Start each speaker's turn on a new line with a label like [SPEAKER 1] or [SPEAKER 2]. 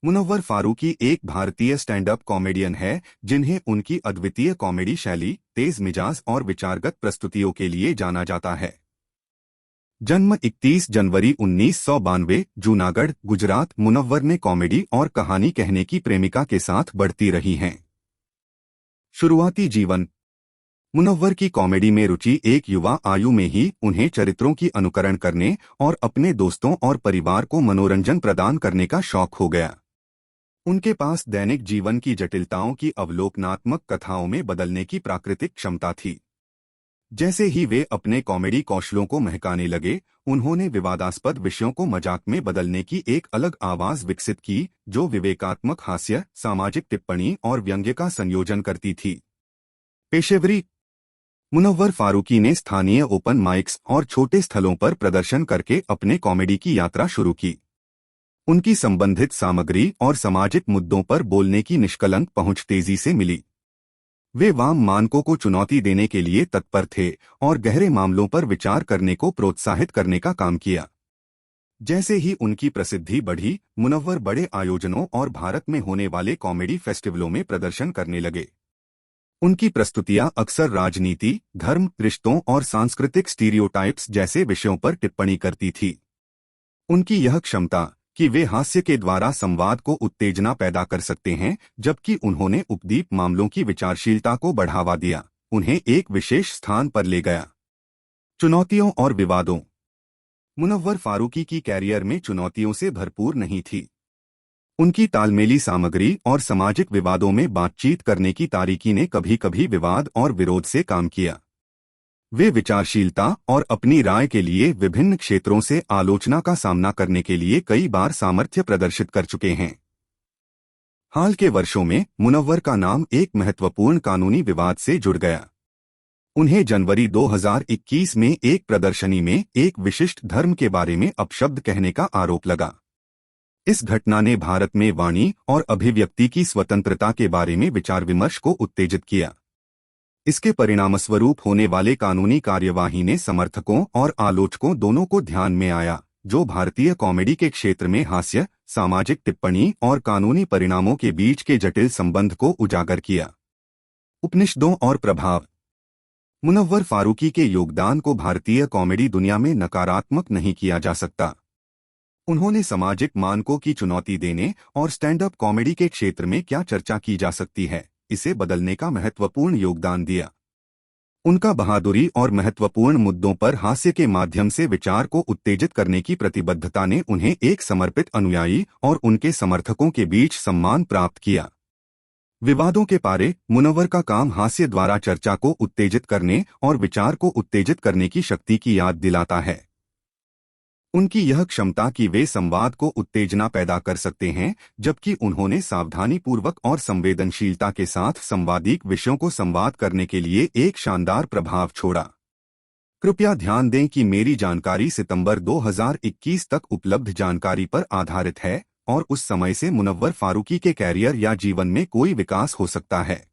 [SPEAKER 1] मुनव्वर फारूकी एक भारतीय stand up comedian है जिन्हें उनकी अद्वितीय कॉमेडी शैली, तेज मिजाज और विचारगत प्रस्तुतियों के लिए जाना जाता है। जन्म 31 जनवरी 1992, जूनागढ़, गुजरात। मुनव्वर ने कॉमेडी और कहानी कहने की प्रेमिका के साथ बढ़ती रही हैं। शुरुआती जीवन। मुनव्वर की कॉमेडी में रुचि एक युवा आयु में ही उन्हें चरित्रों की अनुकरण करने और अपने दोस्तों और परिवार को मनोरंजन प्रदान करने का शौक हो गया। उनके पास दैनिक जीवन की जटिलताओं की अवलोकनात्मक कथाओं में बदलने की प्राकृतिक क्षमता थी। जैसे ही वे अपने कॉमेडी कौशलों को महकाने लगे, उन्होंने विवादास्पद विषयों को मजाक में बदलने की एक अलग आवाज विकसित की, जो विवेकात्मक हास्य, सामाजिक टिप्पणी और व्यंग्य का संयोजन करती थी। पेशेवरी। मुनव्वर फारूकी ने स्थानीय ओपन माइक्स और छोटे स्थलों पर प्रदर्शन करके अपने कॉमेडी की यात्रा शुरू की। उनकी संबंधित सामग्री और सामाजिक मुद्दों पर बोलने की निष्कलंक पहुंच तेजी से मिली। वे वाम मानकों को चुनौती देने के लिए तत्पर थे और गहरे मामलों पर विचार करने को प्रोत्साहित करने का काम किया। जैसे ही उनकी प्रसिद्धि बढ़ी, मुनव्वर बड़े आयोजनों और भारत में होने वाले कॉमेडी फेस्टिवलों में प्रदर्शन करने लगे। उनकी प्रस्तुतियां अक्सर राजनीति, धर्म, रिश्तों और सांस्कृतिक स्टीरियोटाइप्स जैसे विषयों पर टिप्पणी करती थी। उनकी यह क्षमता कि वे हास्य के द्वारा संवाद को उत्तेजना पैदा कर सकते हैं, जबकि उन्होंने उपदीप मामलों की विचारशीलता को बढ़ावा दिया, उन्हें एक विशेष स्थान पर ले गया। चुनौतियों और विवादों। मुनव्वर फारूकी की कैरियर में चुनौतियों से भरपूर नहीं थी। उनकी तालमेली सामग्री और सामाजिक विवादों में बातचीत करने की तारीकी ने कभी कभी विवाद और विरोध से काम किया। वे विचारशीलता और अपनी राय के लिए विभिन्न क्षेत्रों से आलोचना का सामना करने के लिए कई बार सामर्थ्य प्रदर्शित कर चुके हैं। हाल के वर्षों में मुनव्वर का नाम एक महत्वपूर्ण कानूनी विवाद से जुड़ गया। उन्हें जनवरी 2021 में एक प्रदर्शनी में एक विशिष्ट धर्म के बारे में अपशब्द कहने का आरोप लगा। इस घटना ने भारत में वाणी और अभिव्यक्ति की स्वतंत्रता के बारे में विचार विमर्श को उत्तेजित किया। इसके परिणामस्वरूप होने वाले कानूनी कार्यवाही ने समर्थकों और आलोचकों दोनों को ध्यान में आया, जो भारतीय कॉमेडी के क्षेत्र में हास्य, सामाजिक टिप्पणी और कानूनी परिणामों के बीच के जटिल संबंध को उजागर किया। उपनिषदों और प्रभाव। मुनव्वर फारूकी के योगदान को भारतीय कॉमेडी दुनिया में नकारात्मक नहीं किया जा सकता। उन्होंने सामाजिक मानकों की चुनौती देने और स्टैंड अप कॉमेडी के क्षेत्र में क्या चर्चा की जा सकती है, इसे बदलने का महत्वपूर्ण योगदान दिया। उनका बहादुरी और महत्वपूर्ण मुद्दों पर हास्य के माध्यम से विचार को उत्तेजित करने की प्रतिबद्धता ने उन्हें एक समर्पित अनुयायी और उनके समर्थकों के बीच सम्मान प्राप्त किया। विवादों के पारे। मुनव्वर का काम हास्य द्वारा चर्चा को उत्तेजित करने और विचार को उत्तेजित करने की शक्ति की याद दिलाता है। उनकी यह क्षमता कि वे संवाद को उत्तेजना पैदा कर सकते हैं, जबकि उन्होंने सावधानीपूर्वक और संवेदनशीलता के साथ संवादिक विषयों को संवाद करने के लिए एक शानदार प्रभाव छोड़ा। कृपया ध्यान दें कि मेरी जानकारी सितंबर 2021 तक उपलब्ध जानकारी पर आधारित है और उस समय से मुनव्वर फारूकी के कैरियर या जीवन में कोई विकास हो सकता है।